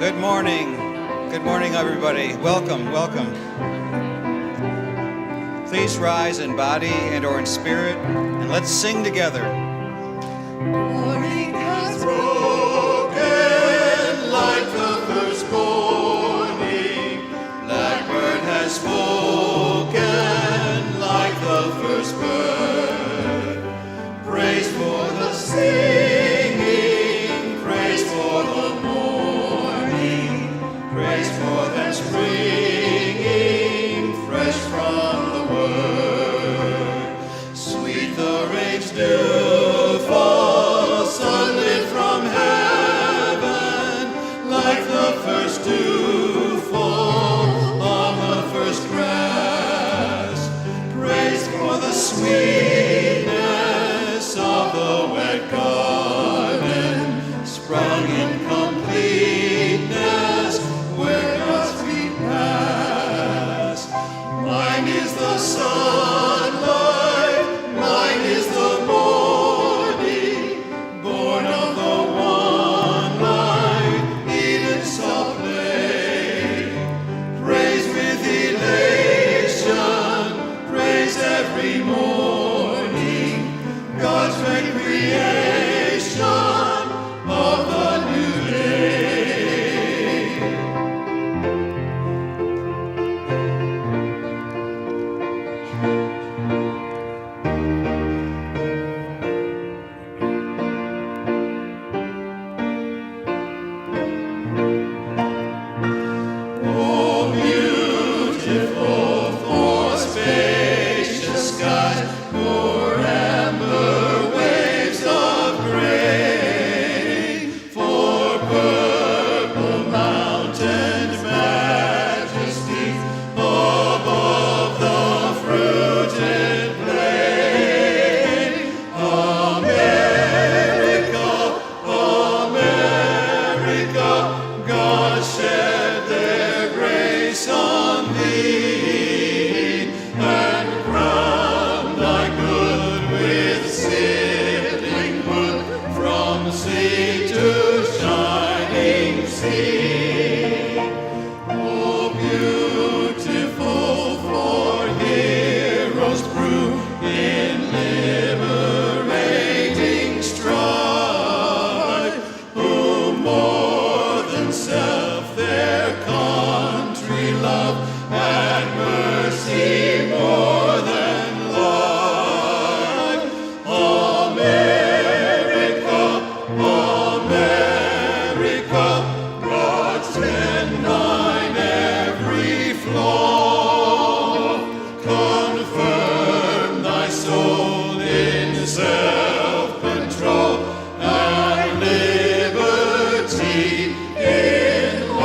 Good morning. Good morning, everybody. Welcome, welcome. Please rise in body and or in spirit, and let's sing together. Morning has broken like the first morning. Blackbird has spoken like the first bird. Praise for the singing, praise for the morning, praise for them springing fresh from the word. Sweet the rain's dew fall, sunlit from heaven, like the first dew fall on the first grass. Praise for the sweetness of the wet garden, sprung in completeness where God's feet pass. Mine is the sunlight, mine is the morning, born of the one light, Eden saw play. Praise with elation, praise every morning, God's great creation of the new day. Oh, beautiful for spacious skies, for amber waves of grain, for purple mountains' majesty, above the fruited plain. America, America, God shed their grace on thee, and crown thy good with sibling wood, from sea to shining sea. Oh, beautiful for heroes prove in liberating strife, who more than self their country love, and mercy more than life. America, America, God's 10-9 every flaw. Confirm thy soul in self-control and liberty in law.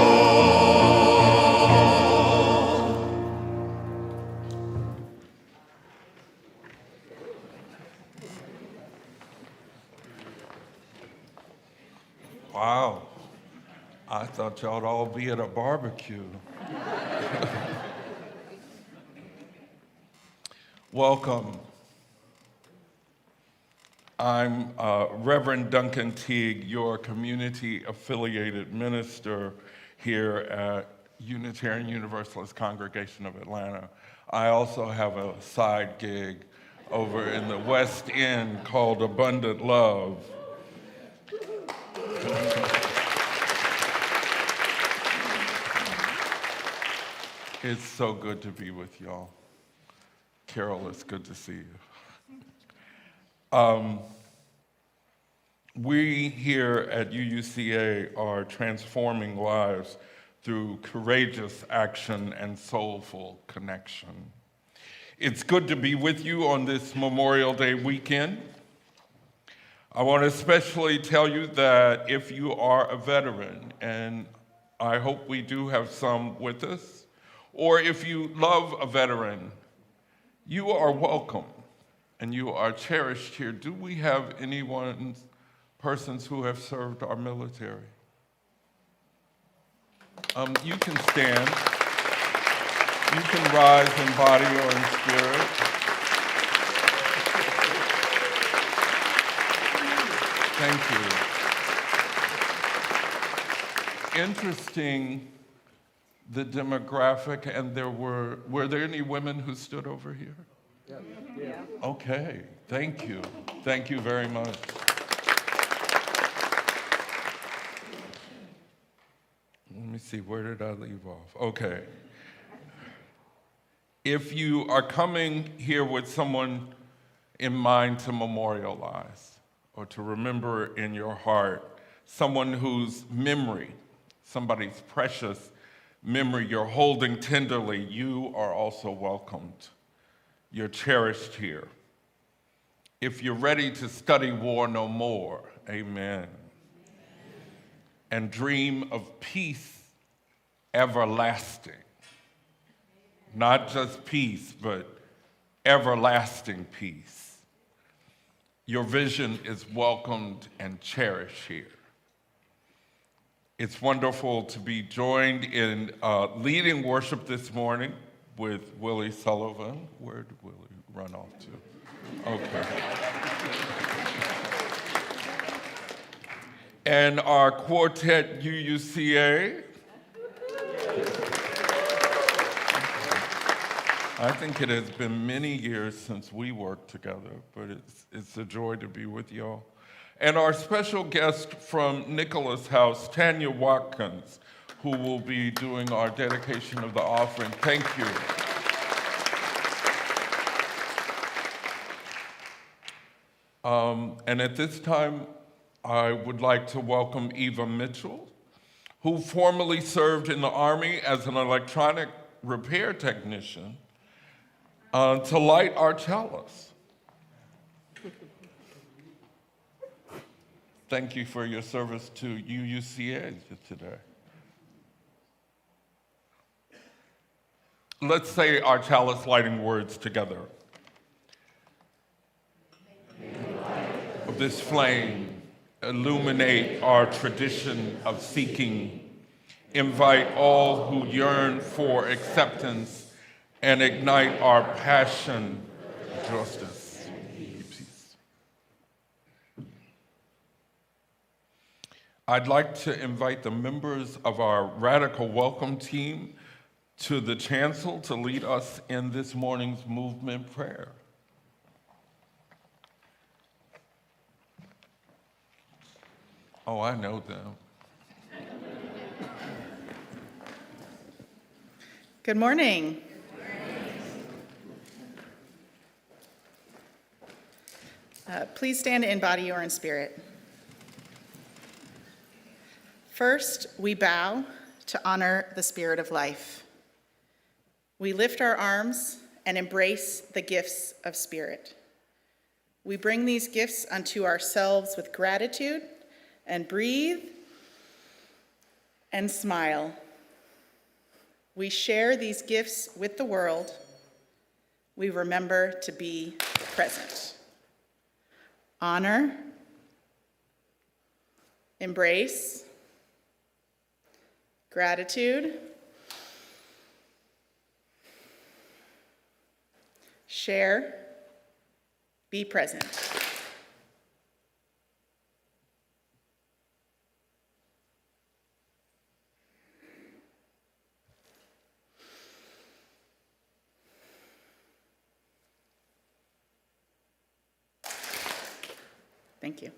Wow. I thought y'all'd all be at a barbecue. Welcome. I'm Reverend Duncan Teague, your community-affiliated minister here at Unitarian Universalist Congregation of Atlanta. I also have a side gig over in the West End called Abundant Love. It's so good to be with y'all. Carol, it's good to see you. We here at UUCA are transforming lives through courageous action and soulful connection. It's good to be with you on this Memorial Day weekend. I want to especially tell you that if you are a veteran, and I hope we do have some with us, or if you love a veteran, you are welcome and you are cherished here. Do we have persons who have served our military? You can stand. You can rise in body or in spirit. Thank you. interesting, the demographic, and were there any women who stood over here? Yeah. Okay, thank you. Thank you very much. Let me see, where did I leave off? Okay. If you are coming here with someone in mind to memorialize or to remember in your heart, someone whose memory, somebody's precious memory you're holding tenderly, you are also welcomed. You're cherished here. If you're ready to study war no more, amen. And dream of peace everlasting. Not just peace, but everlasting peace. Your vision is welcomed and cherished here. It's wonderful to be joined in leading worship this morning with Willie Sullivan. Where did Willie run off to? Okay. And our quartet UUCA. I think it has been many years since we worked together, but it's a joy to be with y'all. And our special guest from Nicholas House, Tanya Watkins, who will be doing our dedication of the offering. Thank you. And at this time, I would like to welcome Eva Mitchell, who formerly served in the Army as an electronic repair technician, to light our chalice. Thank you for your service to UUCA today. Let's say our chalice lighting words together. This flame illuminate our tradition of seeking, invite all who yearn for acceptance, and ignite our passion for justice. I'd like to invite the members of our Radical Welcome team to the chancel to lead us in this morning's movement prayer. Oh, I know them. Good morning. Please stand in body or in spirit. First, we bow to honor the spirit of life. We lift our arms and embrace the gifts of spirit. We bring these gifts unto ourselves with gratitude and breathe and smile. We share these gifts with the world. We remember to be present. Honor, embrace, gratitude, share, be present. Thank you.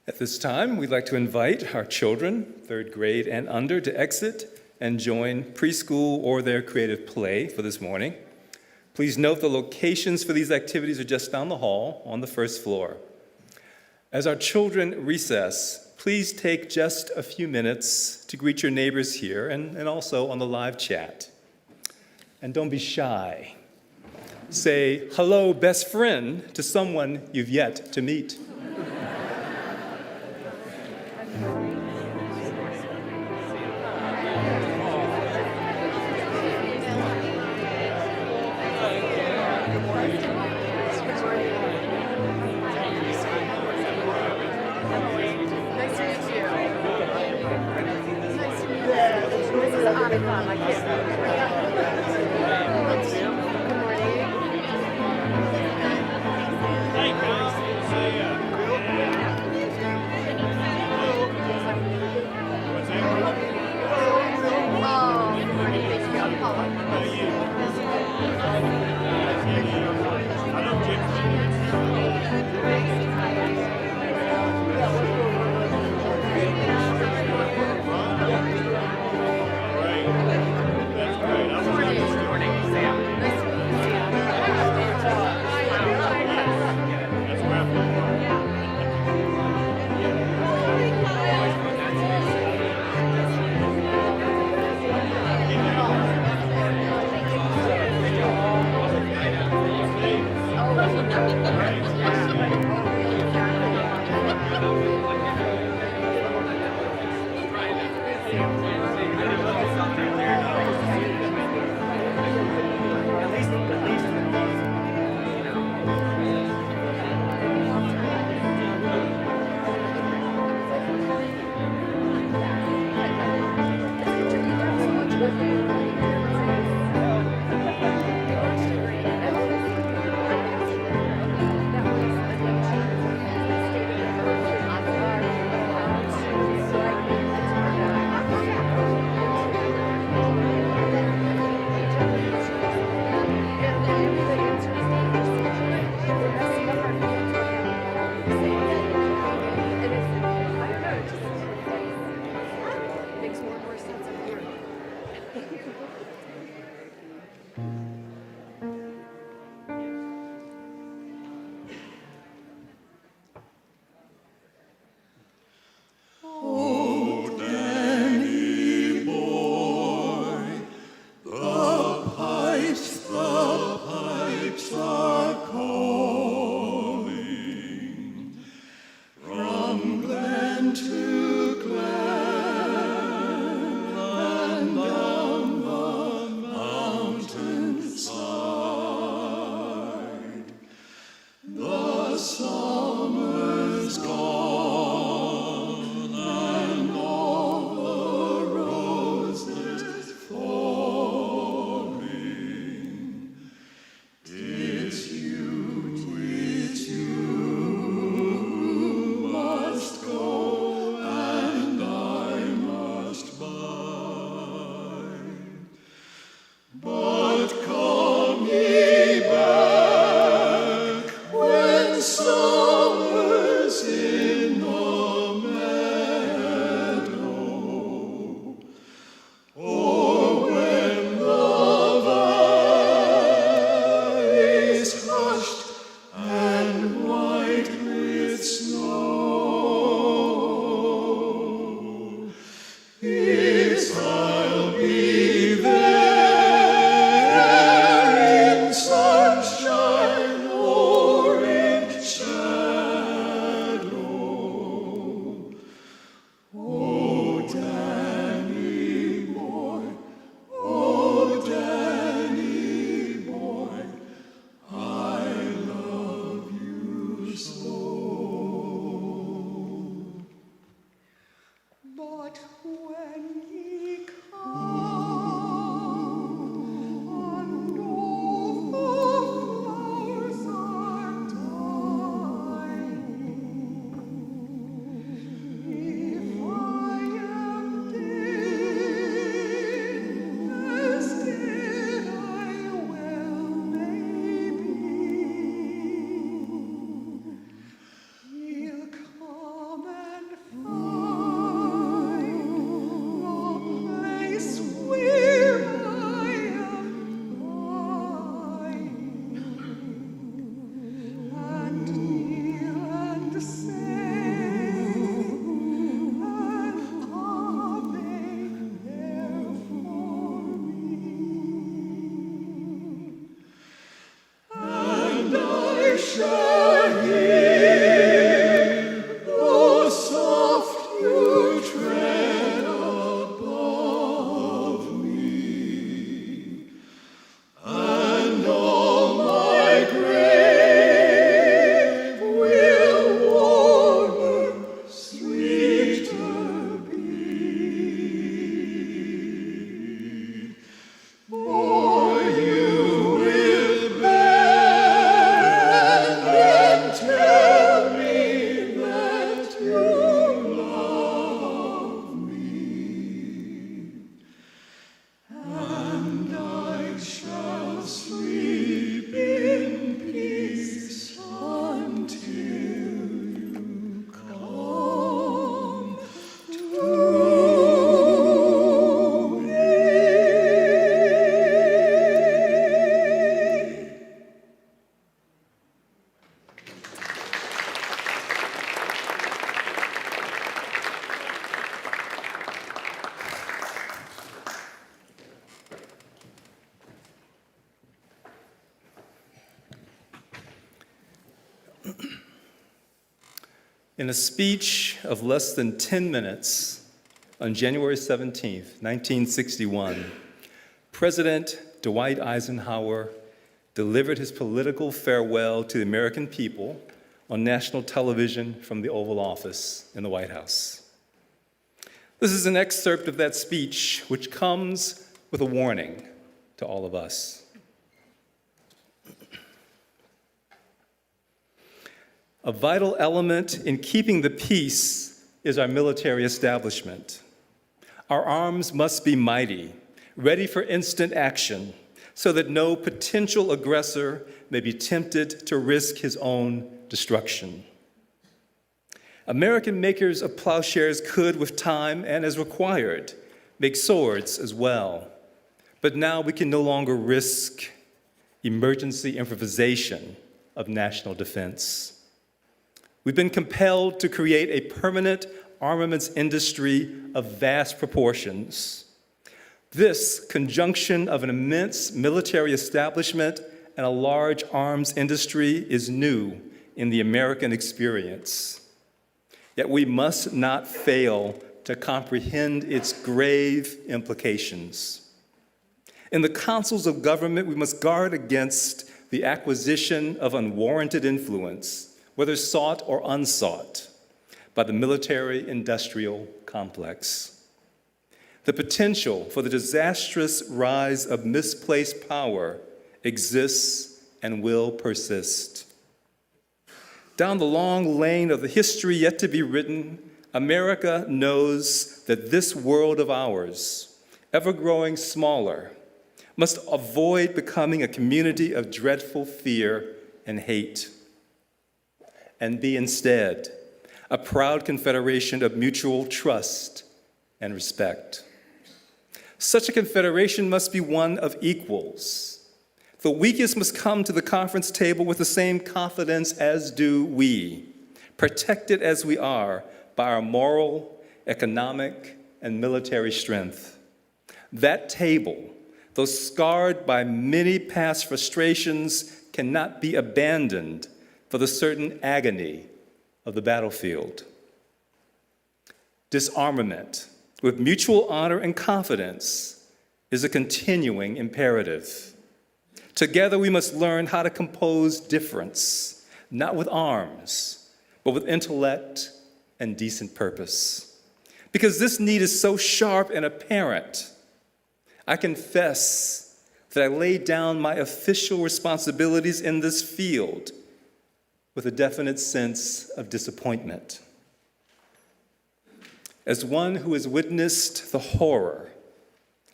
At this time, we'd like to invite our children, third grade and under, to exit and join preschool or their creative play for this morning. Please note the locations for these activities are just down the hall on the first floor. As our children recess, please take just a few minutes to greet your neighbors here and also on the live chat. And don't be shy. Say, "Hello, best friend," to someone you've yet to meet. This is In a speech of less than 10 minutes on January 17, 1961, President Dwight Eisenhower delivered his political farewell to the American people on national television from the Oval Office in the White House. This is an excerpt of that speech, which comes with a warning to all of us. A vital element in keeping the peace is our military establishment. Our arms must be mighty, ready for instant action, so that no potential aggressor may be tempted to risk his own destruction. American makers of plowshares could, with time and as required, make swords as well. But now we can no longer risk emergency improvisation of national defense. We've been compelled to create a permanent armaments industry of vast proportions. This conjunction of an immense military establishment and a large arms industry is new in the American experience. Yet we must not fail to comprehend its grave implications. In the councils of government, we must guard against the acquisition of unwarranted influence, whether sought or unsought, by the military-industrial complex. The potential for the disastrous rise of misplaced power exists and will persist. Down the long lane of the history yet to be written, America knows that this world of ours, ever growing smaller, must avoid becoming a community of dreadful fear and hate, and be instead a proud confederation of mutual trust and respect. Such a confederation must be one of equals. The weakest must come to the conference table with the same confidence as do we, protected as we are by our moral, economic, and military strength. That table, though scarred by many past frustrations, cannot be abandoned for the certain agony of the battlefield. Disarmament, with mutual honor and confidence, is a continuing imperative. Together we must learn how to compose difference, not with arms, but with intellect and decent purpose. Because this need is so sharp and apparent, I confess that I laid down my official responsibilities in this field with a definite sense of disappointment. As one who has witnessed the horror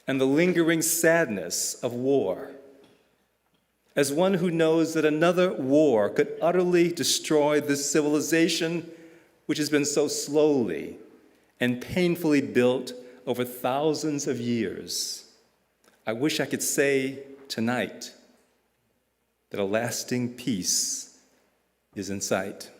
and the lingering sadness of war, as one who knows that another war could utterly destroy this civilization which has been so slowly and painfully built over thousands of years, I wish I could say tonight that a lasting peace is in sight.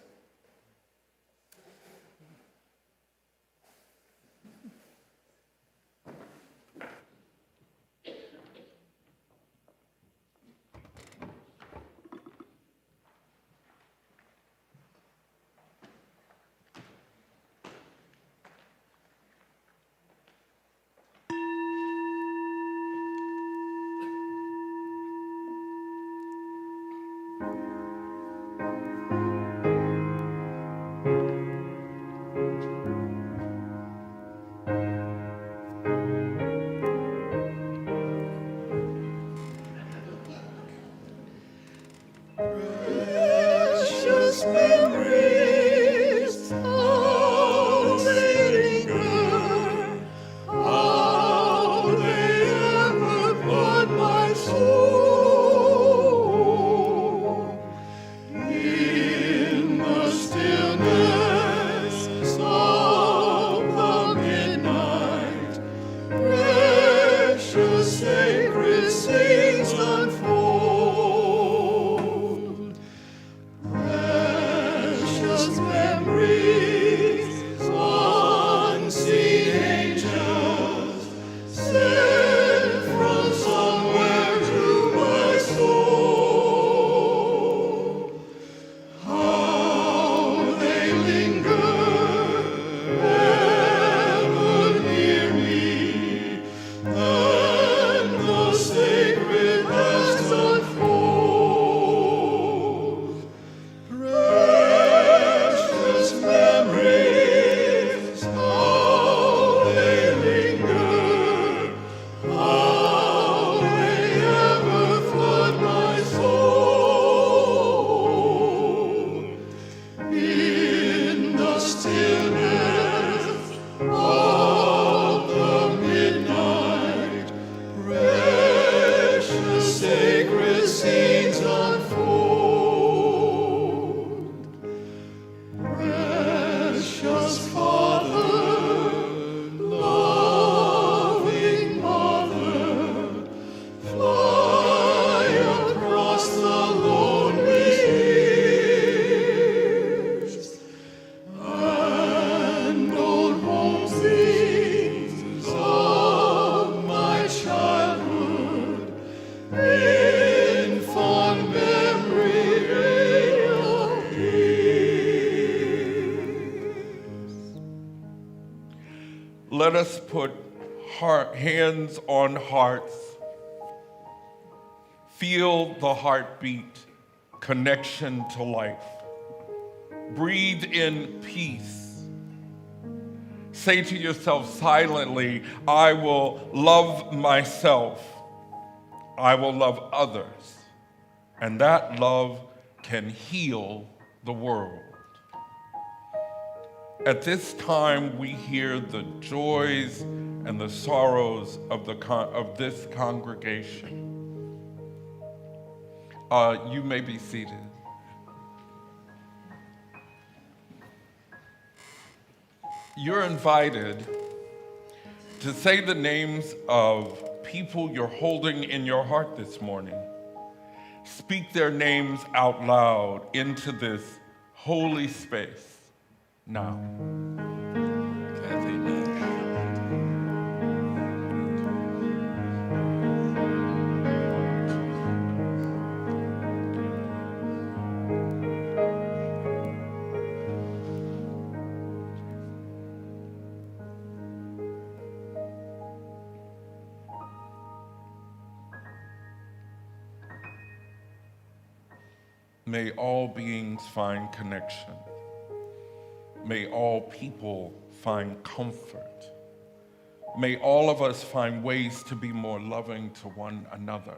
let us put hands on hearts, feel the heartbeat, connection to life. Breathe in peace. Say to yourself silently, I will love myself. I will love others. And that love can heal the world. At this time, we hear the joys and the sorrows of this congregation. You may be seated. You're invited to say the names of people you're holding in your heart this morning. Speak their names out loud into this holy space now. Kathy, may all beings find connection. May all people find comfort. May all of us find ways to be more loving to one another.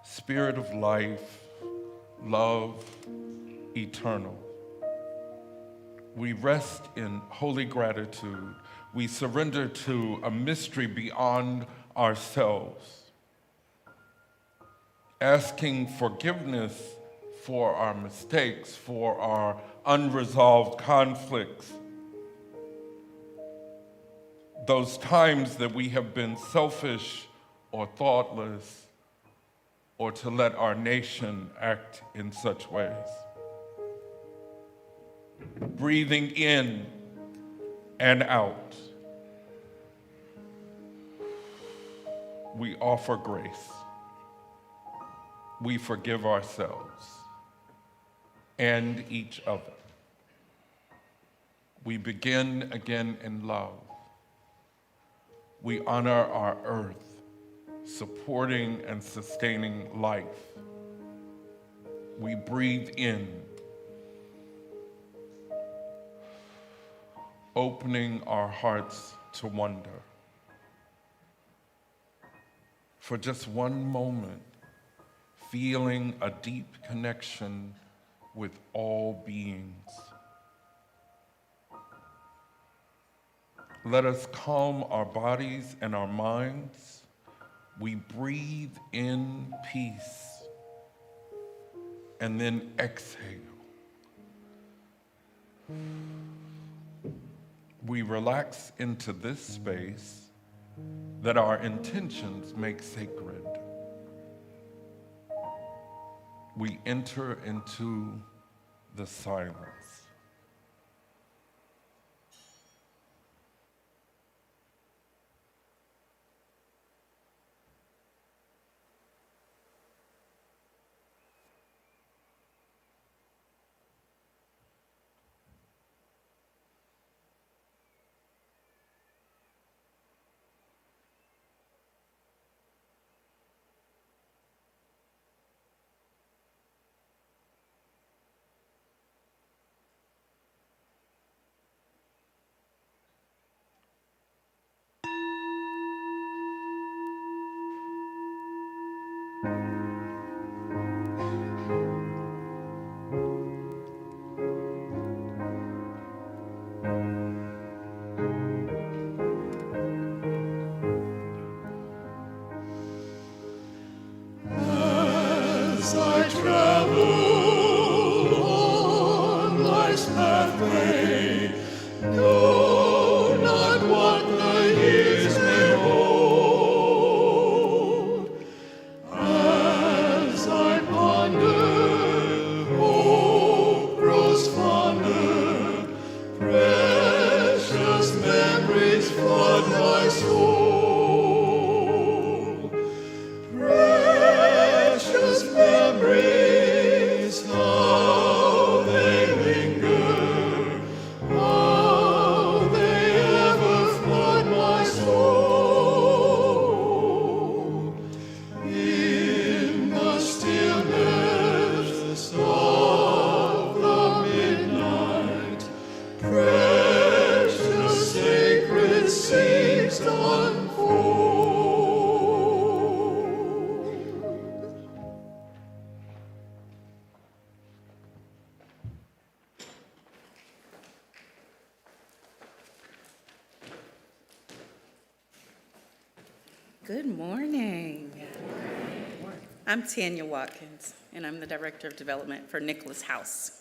Spirit of life, love, eternal. We rest in holy gratitude. We surrender to a mystery beyond ourselves, asking forgiveness for our mistakes, for our unresolved conflicts, those times that we have been selfish or thoughtless, or to let our nation act in such ways. Breathing in and out, we offer grace. We forgive ourselves and each other. We begin again in love. We honor our earth, supporting and sustaining life. We breathe in, opening our hearts to wonder. For just one moment, feeling a deep connection with all beings. Let us calm our bodies and our minds. We breathe in peace and then exhale. We relax into this space that our intentions make sacred. We enter into the silence. As I travel on life's pathway, know not what the years may hold. As I ponder, hope grows fonder, precious memories flood my soul. Precious memories, how they linger, how Good morning. I'm Tanya Watkins, and I'm the Director of Development for Nicholas House.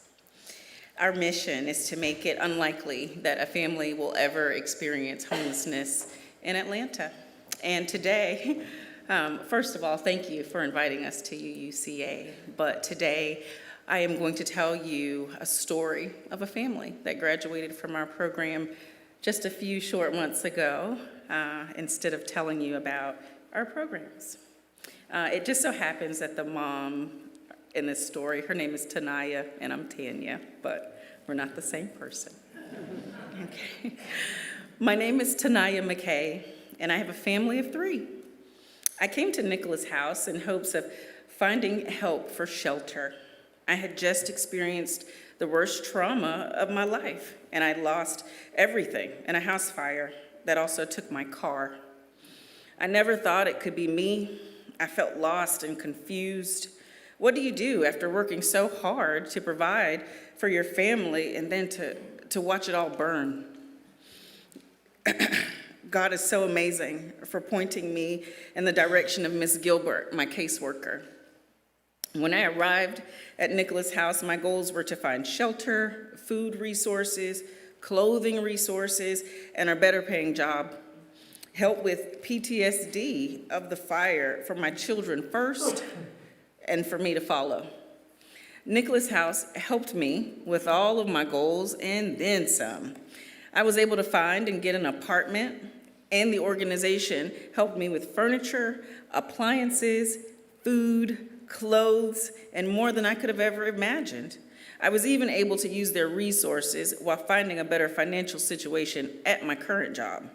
Our mission is to make it unlikely that a family will ever experience homelessness in Atlanta. And today, first of all, thank you for inviting us to UUCA. But today, I am going to tell you a story of a family that graduated from our program just a few short months ago, instead of telling you about our programs. It just so happens that the mom in this story, her name is Tanaya, and I'm Tanya, but we're not the same person. Okay. My name is Tanaya McKay, and I have a family of 3. I came to Nicholas House in hopes of finding help for shelter. I had just experienced the worst trauma of my life, and I lost everything in a house fire that also took my car. I never thought it could be me. I felt lost and confused. What do you do after working so hard to provide for your family and then to watch it all burn? God is so amazing for pointing me in the direction of Miss Gilbert, my caseworker. When I arrived at Nicholas House, my goals were to find shelter, food resources, clothing resources, and a better paying job. Help with PTSD of the fire for my children first and for me to follow. Nicholas House helped me with all of my goals and then some. I was able to find and get an apartment, and the organization helped me with furniture, appliances, food, clothes, and more than I could have ever imagined. I was even able to use their resources while finding a better financial situation at my current job.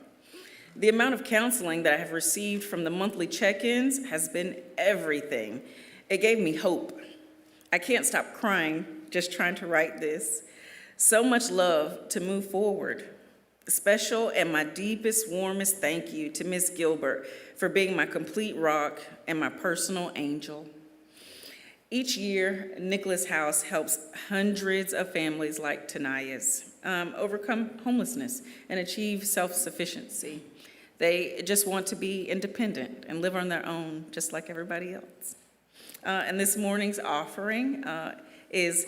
The amount of counseling that I have received from the monthly check-ins has been everything. It gave me hope. I can't stop crying just trying to write this. So much love to move forward. Special and my deepest, warmest thank you to Miss Gilbert for being my complete rock and my personal angel. Each year, Nicholas House helps hundreds of families like Tanaya's overcome homelessness and achieve self-sufficiency. They just want to be independent and live on their own, just like everybody else. And this morning's offering is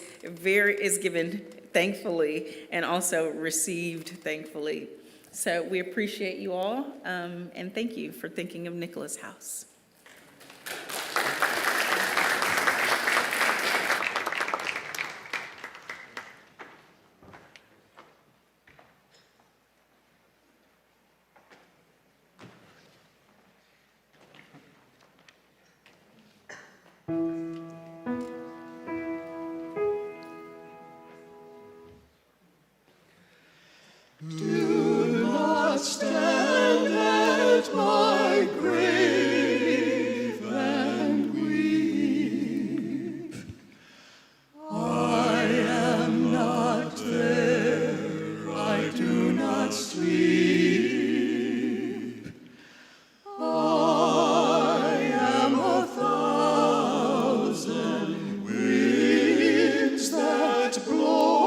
given thankfully and also received thankfully. So we appreciate you all, and thank you for thinking of Nicholas House. Do not stand at my grave and weep. I am not there, I do not sleep. I am 1,000 winds that blow.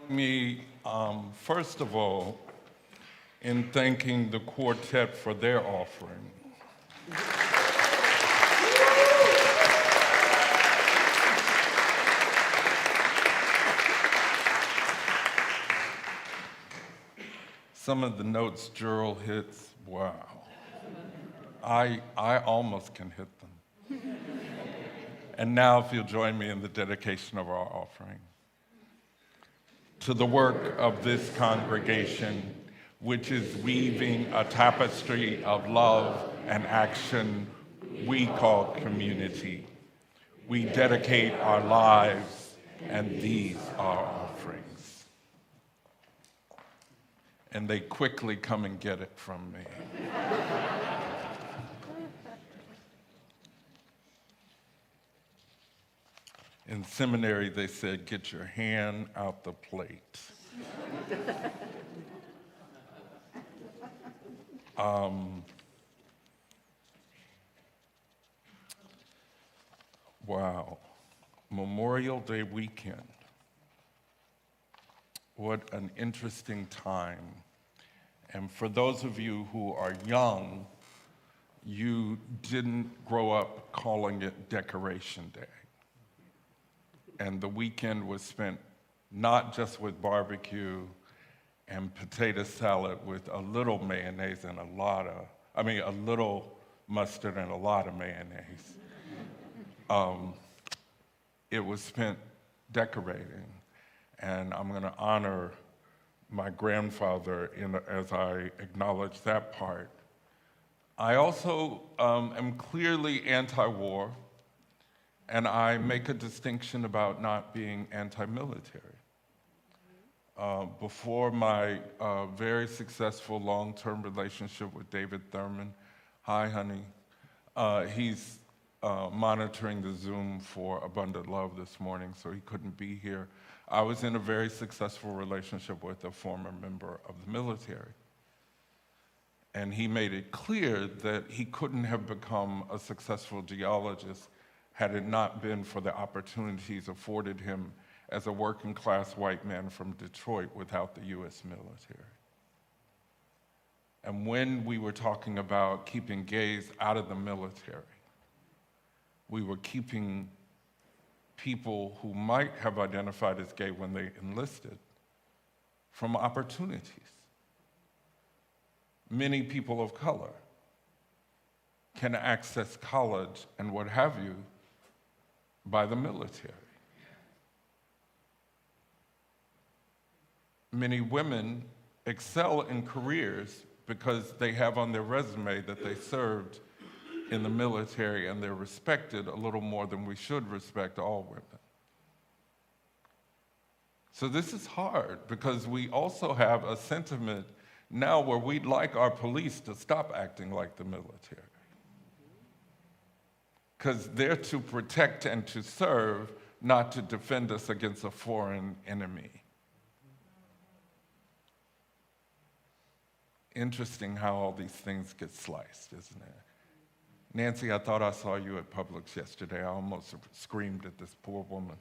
Me, first of all, in thanking the quartet for their offering. Some of the notes Gerald hits, wow. I almost can hit them. And now if you'll join me in the dedication of our offering. To the work of this congregation, which is weaving a tapestry of love and action we call community. We dedicate our lives, and these are offerings. And they quickly come and get it from me. In seminary, they said, get your hand out the plate. Wow. Memorial Day weekend. What an interesting time. And for those of you who are young, you didn't grow up calling it Decoration Day. And the weekend was spent not just with barbecue and potato salad with a little mayonnaise and a little mustard and a lot of mayonnaise. It was spent decorating. And I'm going to honor my grandfather as I acknowledge that part. I also am clearly anti-war, and I make a distinction about not being anti-military. Before my very successful long-term relationship with David Thurman, hi honey, he's monitoring the Zoom for Abundant Love this morning, so he couldn't be here. I was in a very successful relationship with a former member of the military. And he made it clear that he couldn't have become a successful geologist had it not been for the opportunities afforded him as a working class white man from Detroit without the US military. And when we were talking about keeping gays out of the military, we were keeping people who might have identified as gay when they enlisted from opportunities. Many people of color can access college and what have you by the military. Many women excel in careers because they have on their resume that they served in the military, and they're respected a little more than we should respect all women. So this is hard because we also have a sentiment now where we'd like our police to stop acting like the military. Because they're to protect and to serve, not to defend us against a foreign enemy. Interesting how all these things get sliced, isn't it? Nancy, I thought I saw you at Publix yesterday. I almost screamed at this poor woman.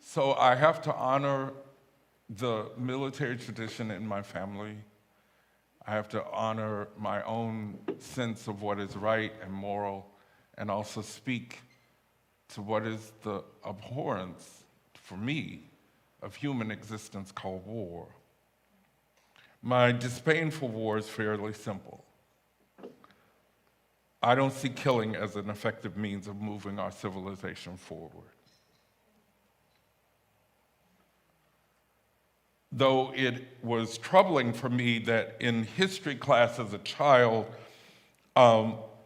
So I have to honor the military tradition in my family. I have to honor my own sense of what is right and moral, and also speak to what is the abhorrence, for me, of human existence called war. My disdain for war is fairly simple. I don't see killing as an effective means of moving our civilization forward. Though it was troubling for me that in history class as a child,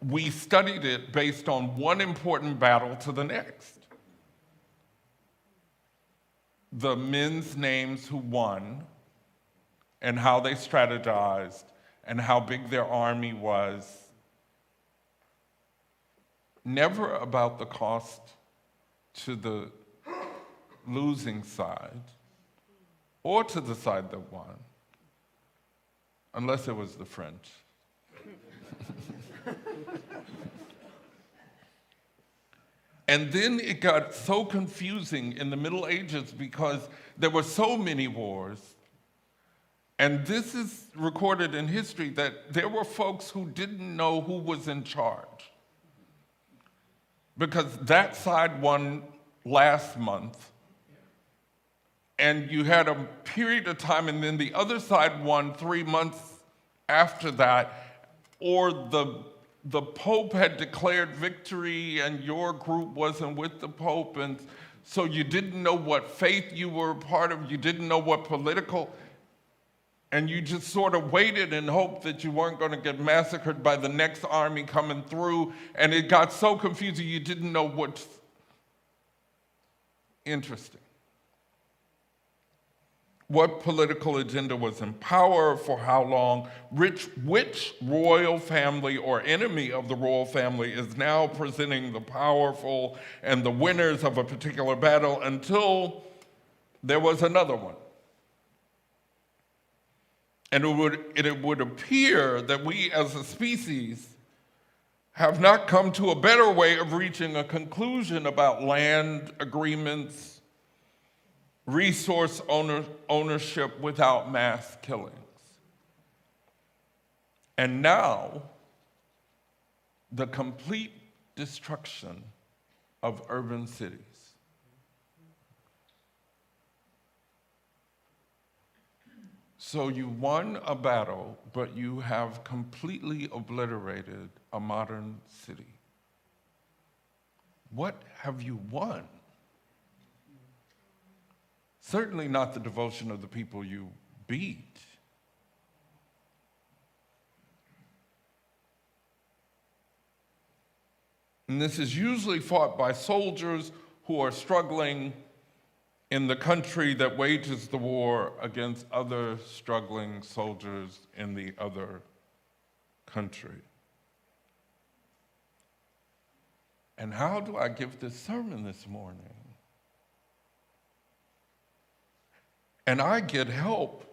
we studied it based on one important battle to the next. The men's names who won, and how they strategized, and how big their army was. Never about the cost to the losing side, or to the side that won, unless it was the French. And then it got so confusing in the Middle Ages because there were so many wars. And this is recorded in history that there were folks who didn't know who was in charge. Because that side won last month, and you had a period of time, and then the other side won 3 months after that, or the Pope had declared victory and your group wasn't with the Pope, and so you didn't know what faith you were a part of, you didn't know what political, and you just sort of waited and hoped that you weren't going to get massacred by the next army coming through, and it got so confusing you didn't know what's interesting. What political agenda was in power for how long, which royal family or enemy of the royal family is now presenting the powerful and the winners of a particular battle until there was another one. And it would appear that we as a species have not come to a better way of reaching a conclusion about land agreements, resource ownership without mass killings. And now, the complete destruction of urban cities. So you won a battle, but you have completely obliterated a modern city. What have you won? Certainly not the devotion of the people you beat. And this is usually fought by soldiers who are struggling in the country that wages the war against other struggling soldiers in the other country. And how do I give this sermon this morning? And I get help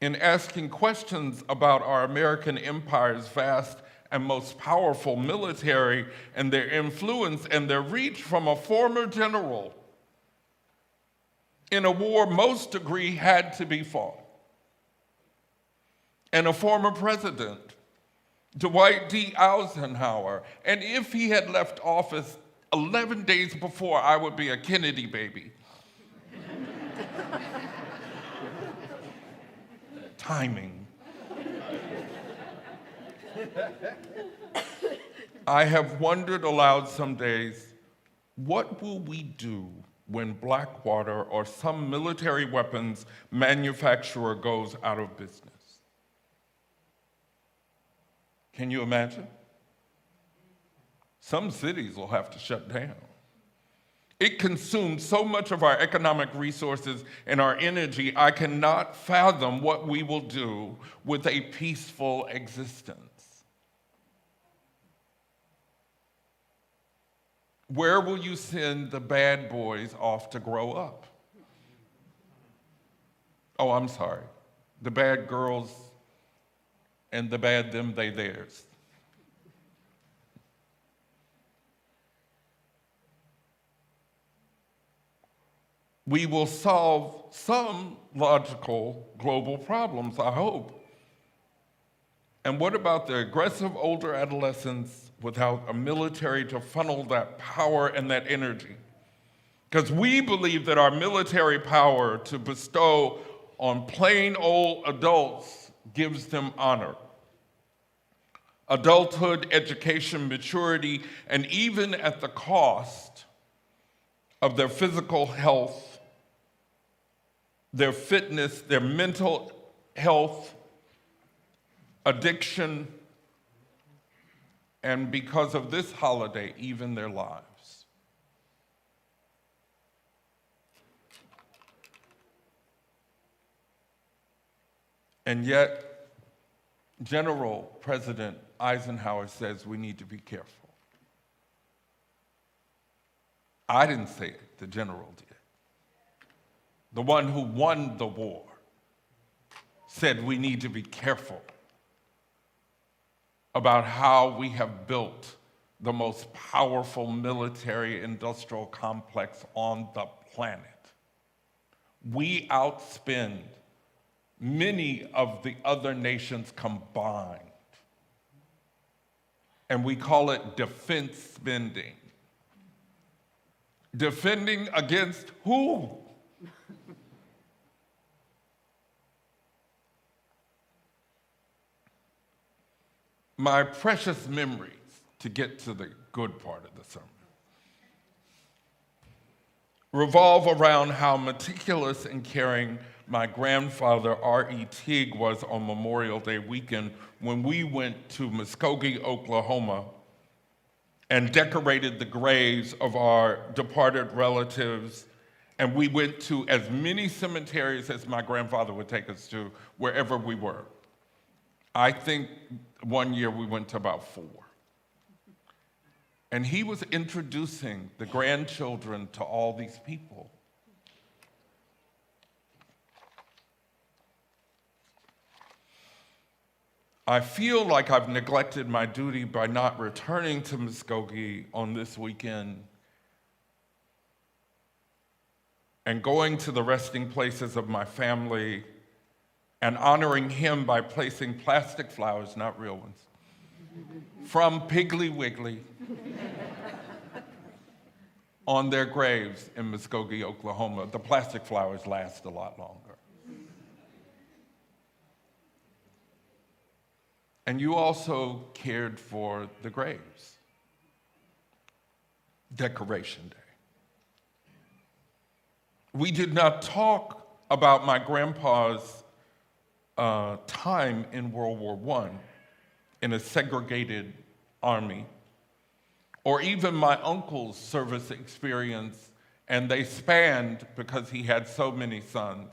in asking questions about our American empire's vast and most powerful military and their influence and their reach from a former general in a war most agree had to be fought, and a former president, Dwight D. Eisenhower, and if he had left office 11 days before, I would be a Kennedy baby. Timing. I have wondered aloud some days, what will we do when Blackwater or some military weapons manufacturer goes out of business? Can you imagine? Some cities will have to shut down. It consumes so much of our economic resources and our energy, I cannot fathom what we will do with a peaceful existence. Where will you send the bad boys off to grow up? Oh, I'm sorry. The bad girls and the bad them, they, theirs. We will solve some logical global problems, I hope. And what about the aggressive older adolescents without a military to funnel that power and that energy? Because we believe that our military power to bestow on plain old adults gives them honor. Adulthood, education, maturity, and even at the cost of their physical health, their fitness, their mental health, addiction, and because of this holiday, even their lives. And yet, General President Eisenhower says we need to be careful. I didn't say it, the general did. The one who won the war said we need to be careful about how we have built the most powerful military-industrial complex on the planet. We outspend many of the other nations combined. And we call it defense spending. Defending against who? My precious memories, to get to the good part of the sermon, revolve around how meticulous and caring my grandfather, R.E. Teague, was on Memorial Day weekend when we went to Muskogee, Oklahoma, and decorated the graves of our departed relatives. And we went to as many cemeteries as my grandfather would take us to, wherever we were. I think one year we went to about 4. And he was introducing the grandchildren to all these people. I feel like I've neglected my duty by not returning to Muskogee on this weekend and going to the resting places of my family and honoring him by placing plastic flowers, not real ones, from Piggly Wiggly on their graves in Muskogee, Oklahoma. The plastic flowers last a lot longer. And you also cared for the graves. Decoration Day. We did not talk about my grandpa's time in World War I in a segregated army, or even my uncle's service experience, and they spanned, because he had so many sons,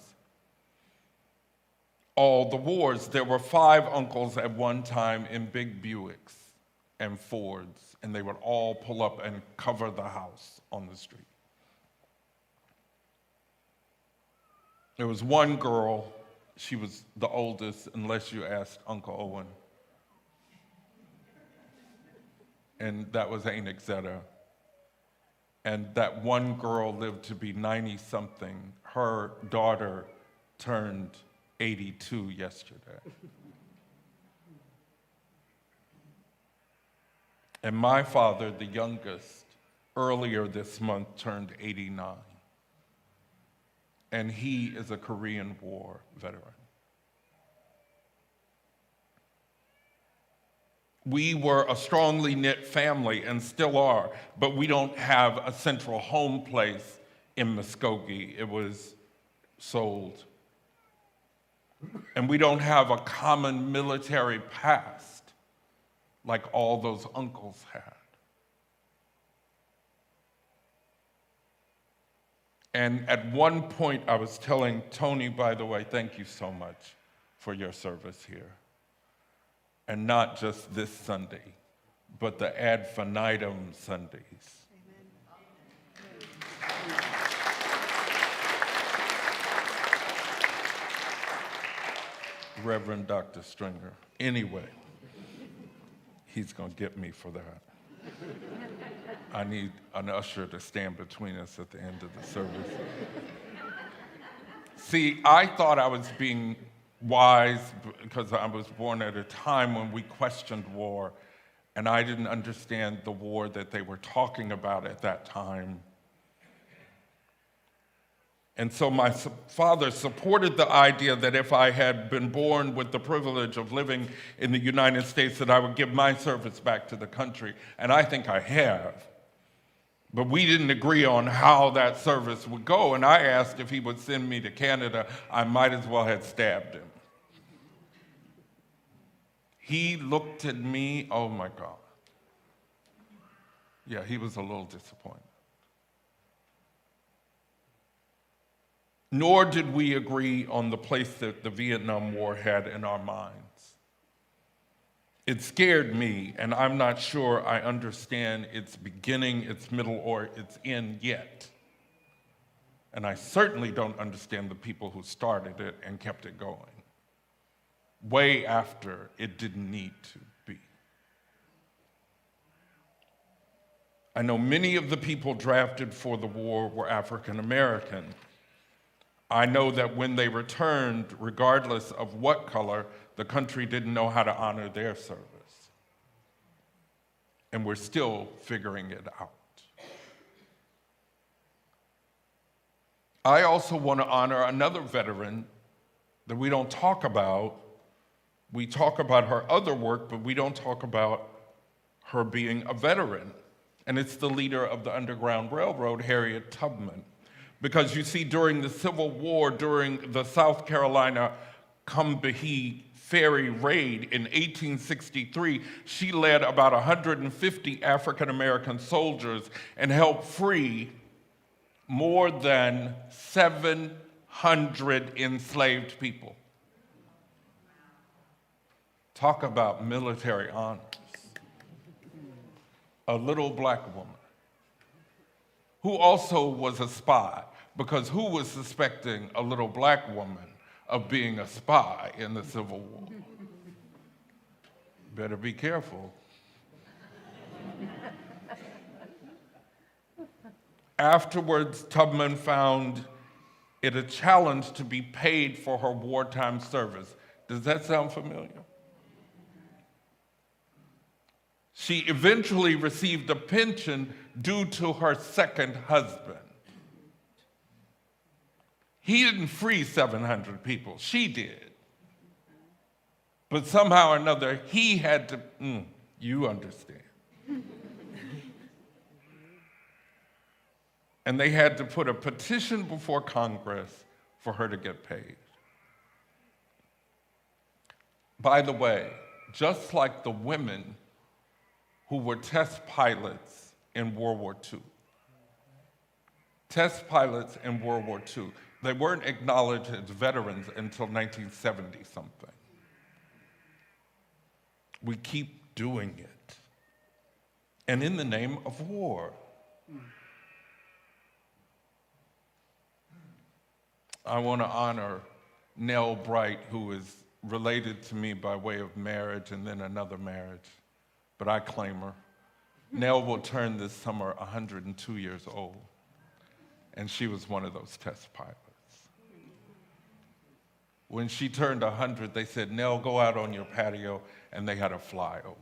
all the wars. There were 5 uncles at one time in big Buicks and Fords, and they would all pull up and cover the house on the street. There was one girl, she was the oldest, unless you asked Uncle Owen, and that was Aunt Exetta. And that one girl lived to be 90-something. Her daughter turned 82 yesterday. And my father, the youngest, earlier this month turned 89. And he is a Korean War veteran. We were a strongly knit family and still are, but we don't have a central home place in Muskogee. It was sold. And we don't have a common military past like all those uncles had. And at one point I was telling Tony, by the way, thank you so much for your service here. And not just this Sunday, but the ad infinitum Sundays. Amen. Reverend Dr. Stringer. Anyway, he's going to get me for that. I need an usher to stand between us at the end of the service. See, I thought I was being wise because I was born at a time when we questioned war, and I didn't understand the war that they were talking about at that time. And so my father supported the idea that if I had been born with the privilege of living in the United States, that I would give my service back to the country, and I think I have. But we didn't agree on how that service would go, and I asked if he would send me to Canada. I might as well have stabbed him. He looked at me, oh my God. Yeah, he was a little disappointed. Nor did we agree on the place that the Vietnam War had in our minds. It scared me, and I'm not sure I understand its beginning, its middle, or its end yet. And I certainly don't understand the people who started it and kept it going, way after it didn't need to be. I know many of the people drafted for the war were African American. I know that when they returned, regardless of what color, the country didn't know how to honor their service. And we're still figuring it out. I also want to honor another veteran that we don't talk about. We talk about her other work, but we don't talk about her being a veteran. And it's the leader of the Underground Railroad, Harriet Tubman. Because you see, during the Civil War, during the South Carolina Combahee Ferry raid in 1863, she led about 150 African American soldiers and helped free more than 700 enslaved people. Talk about military honors. A little black woman who also was a spy, because who was suspecting a little black woman of being a spy in the Civil War? Better be careful. Afterwards, Tubman found it a challenge to be paid for her wartime service. Does that sound familiar? She eventually received a pension due to her second husband. He didn't free 700 people, she did. But somehow or another, he had to, you understand. And they had to put a petition before Congress for her to get paid. By the way, just like the women who were test pilots in World War II. Test pilots in World War II. They weren't acknowledged as veterans until 1970-something. We keep doing it. And in the name of war. I want to honor Nell Bright, who is related to me by way of marriage and then another marriage. But I claim her. Nell will turn this summer 102 years old, and she was one of those test pilots. When she turned 100, they said, Nell, go out on your patio, and they had a flyover.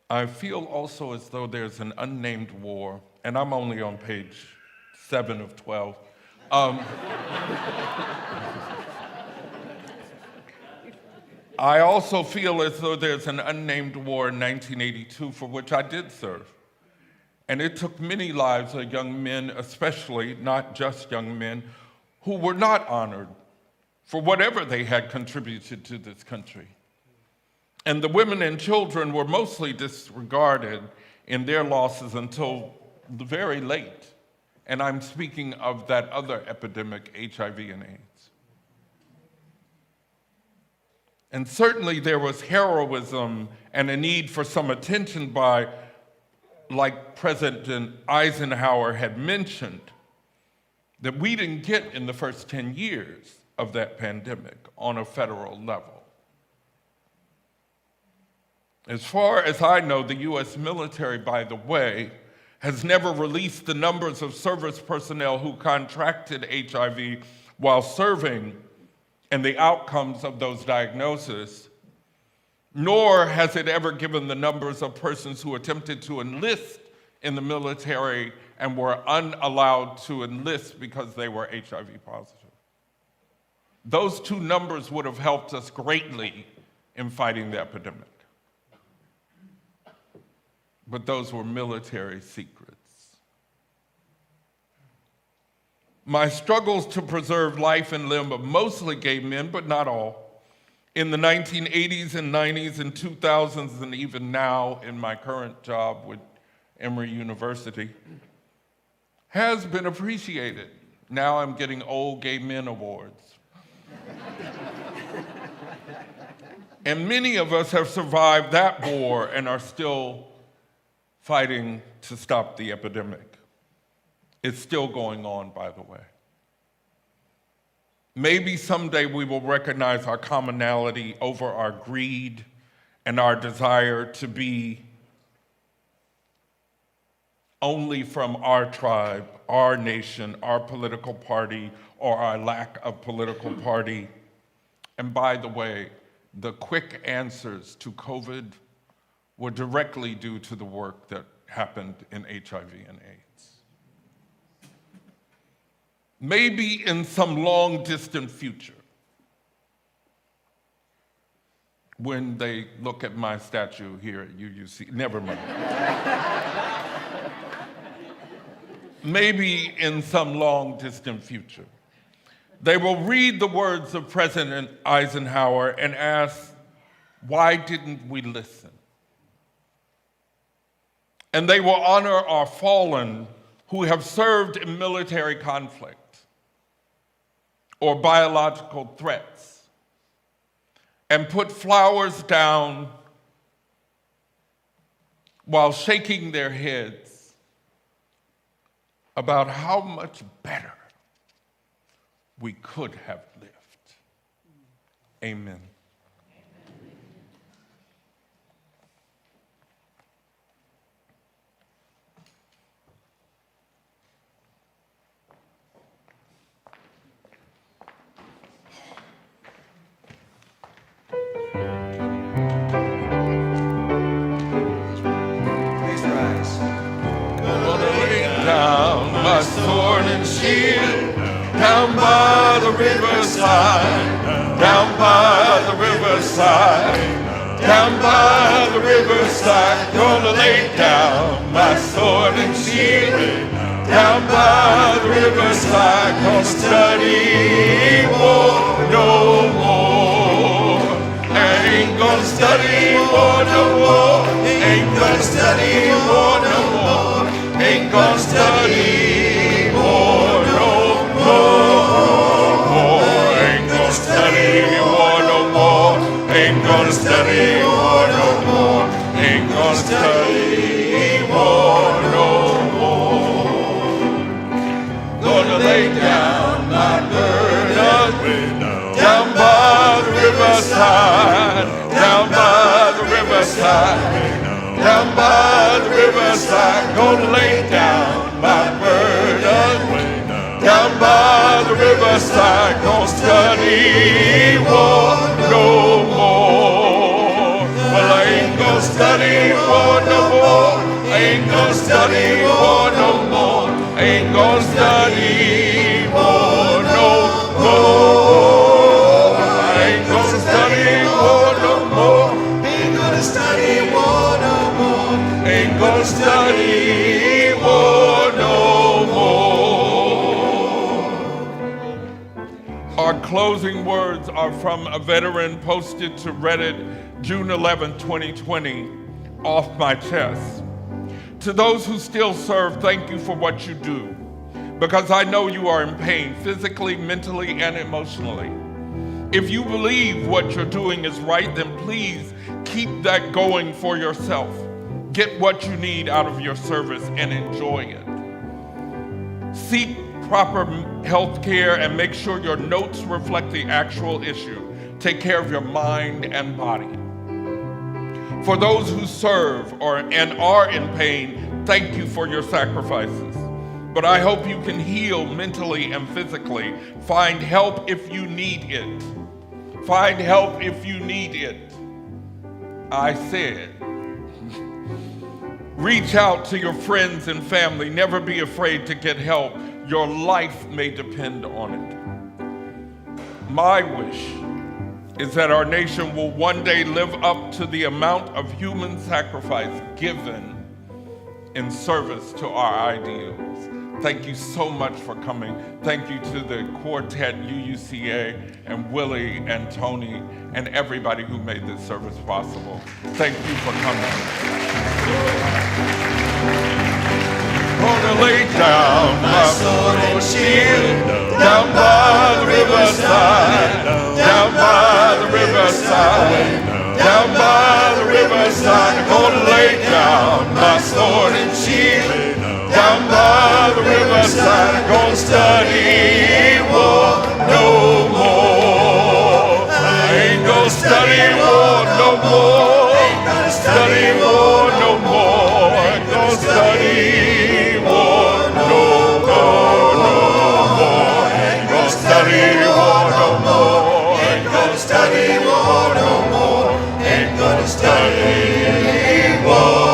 I feel also as though there's an unnamed war, and I'm only on page 7 of 12. I also feel as though there's an unnamed war in 1982 for which I did serve. And it took many lives of young men, especially, not just young men, who were not honored for whatever they had contributed to this country. And the women and children were mostly disregarded in their losses until the very late. And I'm speaking of that other epidemic, HIV and AIDS. And certainly there was heroism and a need for some attention by, like President Eisenhower had mentioned, that we didn't get in the first 10 years of that pandemic on a federal level. As far as I know, the US military, by the way, has never released the numbers of service personnel who contracted HIV while serving and the outcomes of those diagnoses, nor has it ever given the numbers of persons who attempted to enlist in the military and were unallowed to enlist because they were HIV positive. Those two numbers would have helped us greatly in fighting the epidemic. But those were military secrets. My struggles to preserve life and limb of mostly gay men, but not all, in the 1980s and 90s and 2000s, and even now in my current job with Emory University, has been appreciated. Now I'm getting Old Gay Men Awards. And many of us have survived that war and are still fighting to stop the epidemic. It's still going on, by the way. Maybe someday we will recognize our commonality over our greed and our desire to be only from our tribe, our nation, our political party, or our lack of political party. And by the way, the quick answers to COVID were directly due to the work that happened in HIV and AIDS. Maybe in some long distant future, when they look at my statue here at UUC, never mind. Maybe in some long distant future, they will read the words of President Eisenhower and ask, why didn't we listen? And they will honor our fallen who have served in military conflict or biological threats, and put flowers down while shaking their heads about how much better we could have lived. Amen. Please rise. Gonna lay down my sword and shield down by the riverside, down by the riverside, down by the riverside. Gonna lay down my sword and shield down by the riverside. Gonna study war no more. Ain't gonna study war no more. Ain't gonna study war no more. Ain't gonna study war no more. Ain't gonna study war no more. Ain't gonna study war no more. Ain't gonna study war no more. Gonna lay down my burden down by the riverside, down by the riverside, down by the riverside. Gonna lay down my burden down by the riverside. Gonna study war no more. Well, I ain't gonna study war no more. I ain't gonna study war no more. I ain't gonna study war no more. Ain't gonna study war no more. Ain't gonna study war no more. Ain't gonna study war no more. Our closing words are from a veteran posted to Reddit June 11, 2020, off my chest. To those who still serve, thank you for what you do, because I know you are in pain, physically, mentally, and emotionally. If you believe what you're doing is right, then please keep that going for yourself. Get what you need out of your service and enjoy it. Seek proper health care and make sure your notes reflect the actual issue. Take care of your mind and body. For those who serve and are in pain, thank you for your sacrifices. But I hope you can heal mentally and physically. Find help if you need it. Find help if you need it. I said, reach out to your friends and family. Never be afraid to get help. Your life may depend on it. My wish is that our nation will one day live up to the amount of human sacrifice given in service to our ideals. Thank you so much for coming. Thank you to the quartet UUCA and Willie and Tony and everybody who made this service possible. Thank you for coming. Gonna lay down my sword and shield down by the riverside, down by the riverside, down by the riverside. Gonna lay down my sword and shield down by the riverside. Gonna study war no more. more. Study war no more. Ain't gonna study war no more. Ain't gonna study war no more. Ain't gonna study war no more. Ain't gonna study war.